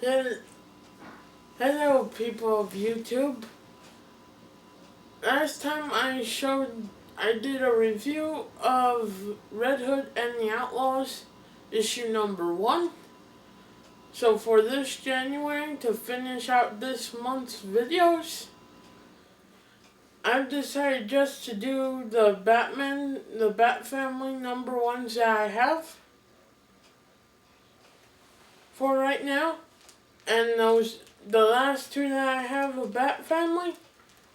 Hel- Hello, people of YouTube. Last time I did a review of Red Hood and the Outlaws, issue number 1. So for this January, to finish out this month's videos, I've decided just to do the Bat Family number 1s that I have for right now. And the last two that I have of Bat Family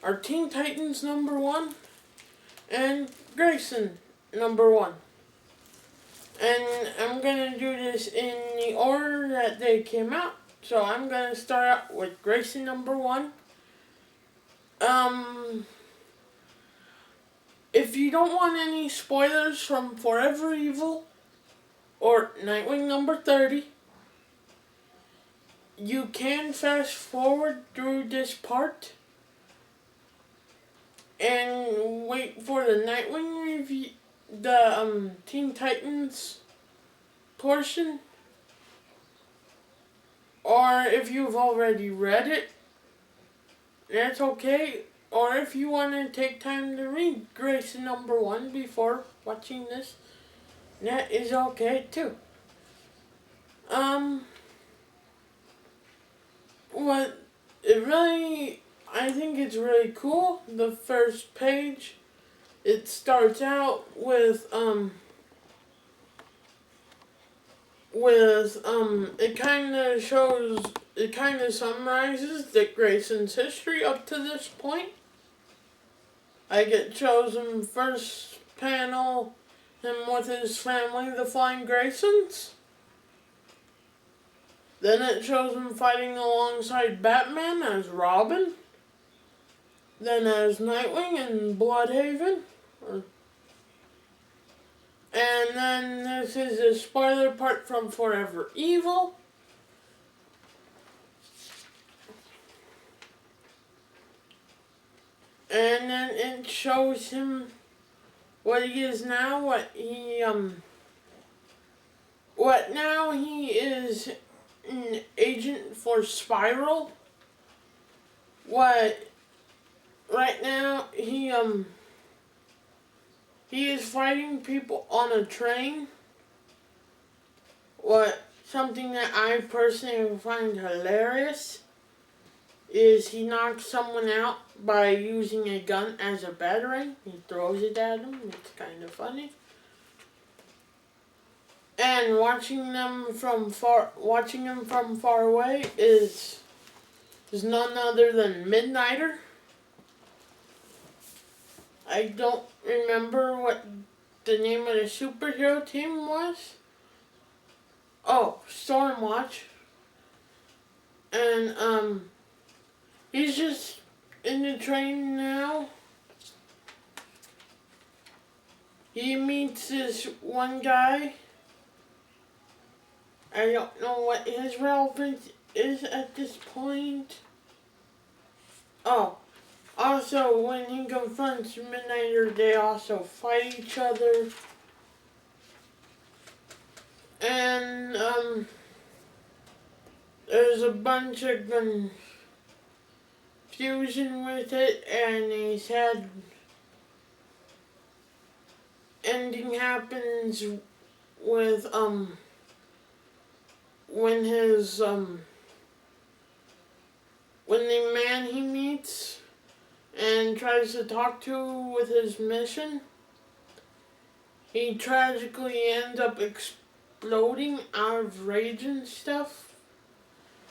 are Teen Titans number 1 and Grayson number 1. And I'm going to do this in the order that they came out. So I'm going to start out with Grayson number 1. If you don't want any spoilers from Forever Evil or Nightwing number 30, you can fast forward through this part and wait for the Nightwing review, the Teen Titans portion. Or if you've already read it, that's okay. Or if you want to take time to read Grayson number 1 before watching this, that is okay too. I think it's really cool. The first page, it starts out with it kind of summarizes Dick Grayson's history up to this point. Like it shows him first panel, him with his family, the Flying Graysons. Then it shows him fighting alongside Batman as Robin. Then as Nightwing in Bloodhaven. And then this is a spoiler part from Forever Evil. And then it shows him what he is now, he is an agent for Spiral. Right now he is fighting people on a train. Something that I personally find hilarious is he knocks someone out by using a gun as a batarang. He throws it at him. It's kind of funny. And watching them from far away is none other than Midnighter. I don't remember what the name of the superhero team was. Oh, Stormwatch. And he's just in the train now. He meets this one guy. I don't know what his relevance is at this point. Oh, also when he confronts Midnighter, they also fight each other. And there's a bunch of confusion with it, and he's had ending happens with when the man he meets and tries to talk to with his mission, he tragically ends up exploding out of rage and stuff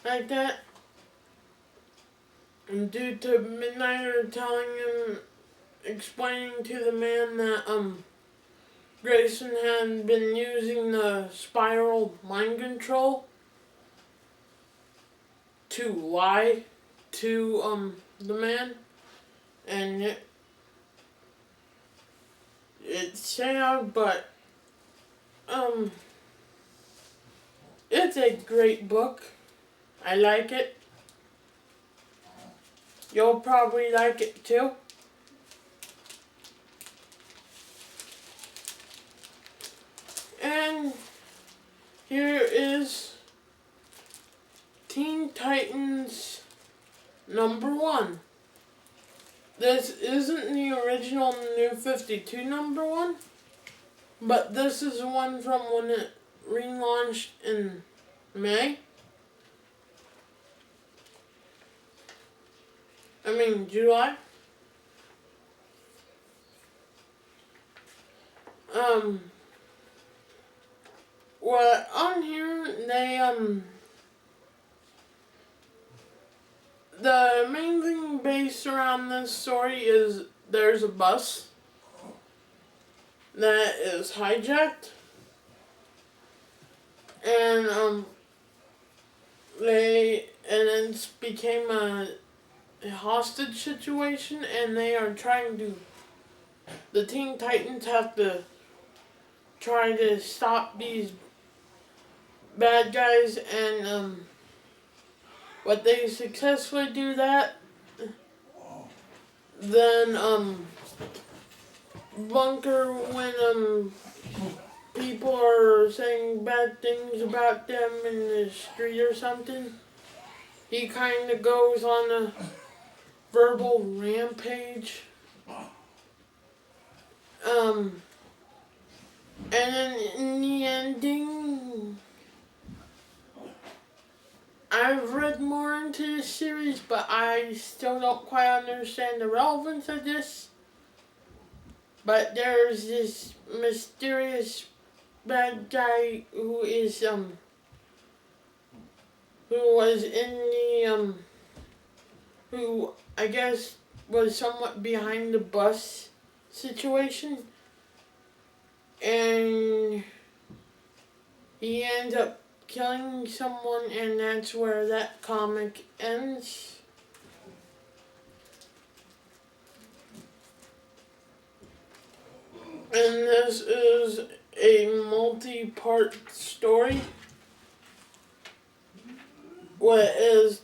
like that. And due to Midnighter explaining to the man that Grayson had been using the Spiral mind control to lie to the man, and it's sad, but it's a great book. I like it. You'll probably like it too. And here is Teen Titans #1. This isn't the original New 52 #1, but this is one from when it relaunched in July. Well, on here, the main thing based around this story is there's a bus that is hijacked, and it's became a hostage situation, and the Teen Titans have to try to stop these bad guys, and what they successfully do that, then Bunker, when people are saying bad things about them in the street or something, he kind of goes on a verbal rampage. And then in the ending, I've read more into this series, but I still don't quite understand the relevance of this. But there's this mysterious bad guy who was in the who I guess was somewhat behind the bus situation, and he ends up killing someone, and that's where that comic ends. And this is a multi-part story. What is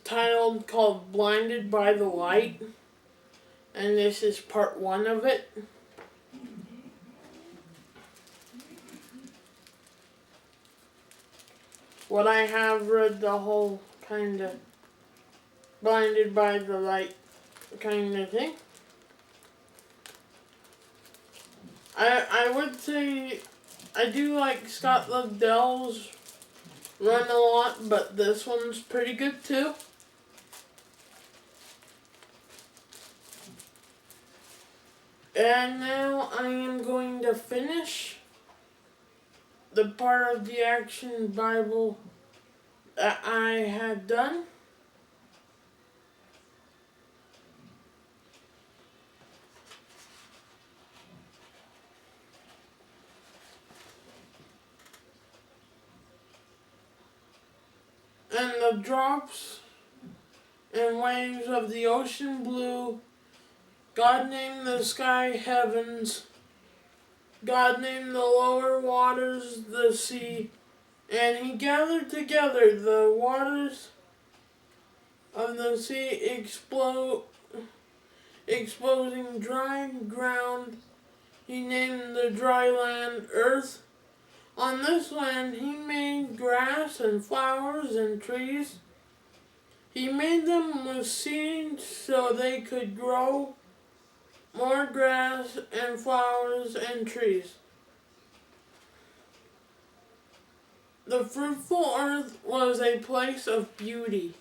called Blinded by the Light, and this is part 1 of it. What I have read the whole kind of Blinded by the Light kind of thing. I would say I do like Scott Lobdell's run a lot, but this one's pretty good too. And now I am going to finish the part of the Action Bible that I had done. And the drops and waves of the ocean blue, God named the sky heavens, God named the lower waters the sea, and he gathered together the waters of the sea, exposing dry ground. He named the dry land earth. On this land he made grass and flowers and trees. He made them with seeds so they could grow more grass and flowers and trees. The fruitful earth was a place of beauty.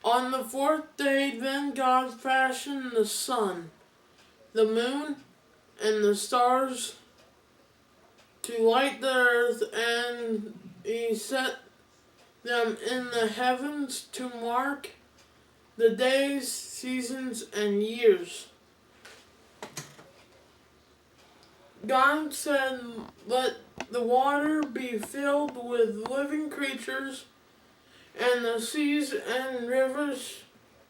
On the 4th day, then God fashioned the sun, the moon, and the stars to light the earth, and he set them in the heavens to mark the days, seasons, and years. God said, "Let the water be filled with living creatures, and the seas and rivers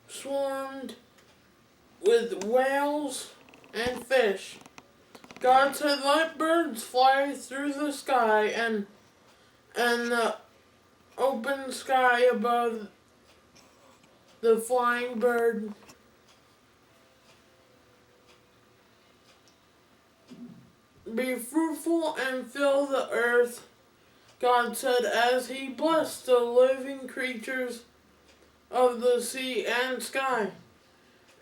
swarmed with whales and fish." God said, "Let birds fly through the sky, and the open sky above the flying bird." Be fruitful and fill the earth, God said, as he blessed the living creatures of the sea and sky.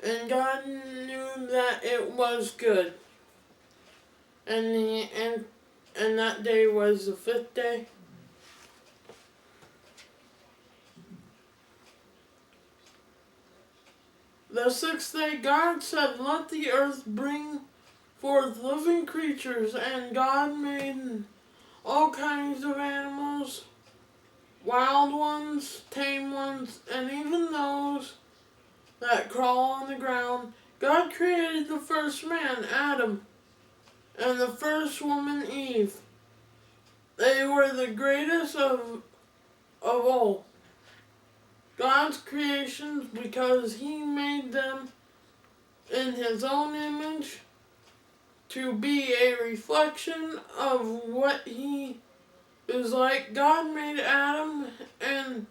And God knew that it was good. And that day was the fifth day. The sixth day God said, let the earth bring forth living creatures, and God made all kinds of animals, wild ones, tame ones, and even those that crawl on the ground. God created the first man, Adam, and the first woman, Eve. They were the greatest of all God's creations because he made them in his own image to be a reflection of what he is like. God made Adam and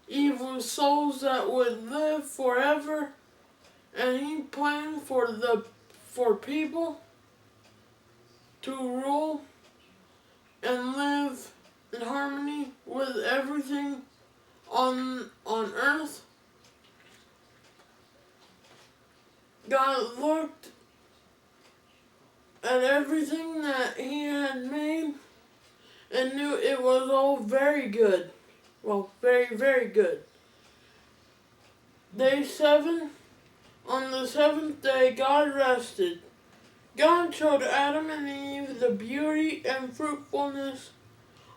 Eve with souls that would live forever, and he planned for people to rule and live in harmony with everything on earth. God looked at everything that he had made and knew it was all very good. Well, very, very good. Day 7, on the seventh day, God rested. God showed Adam and Eve the beauty and fruitfulness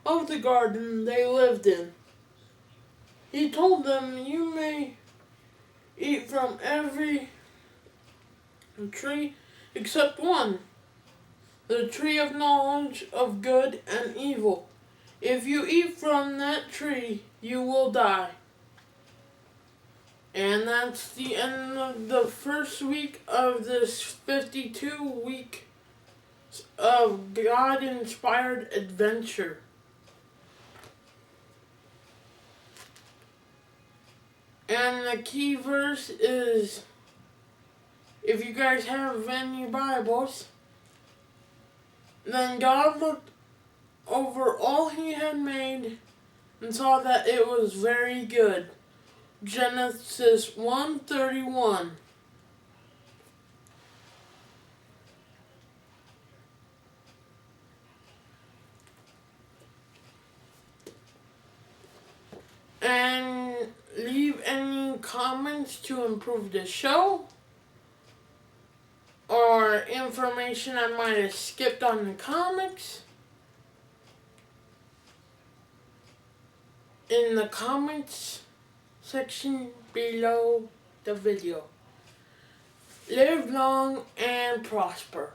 of the garden they lived in. He told them, you may eat from every tree except one, the tree of knowledge of good and evil. If you eat from that tree, you will die. And that's the end of the first week of this 52 week of God-inspired adventure. And the key verse is, if you guys have any Bibles, then God looked over all he had made and saw that it was very good. Genesis 1:31. And leave any comments to improve the show or information I might have skipped on the comics in the comments section below the video. Live long and prosper.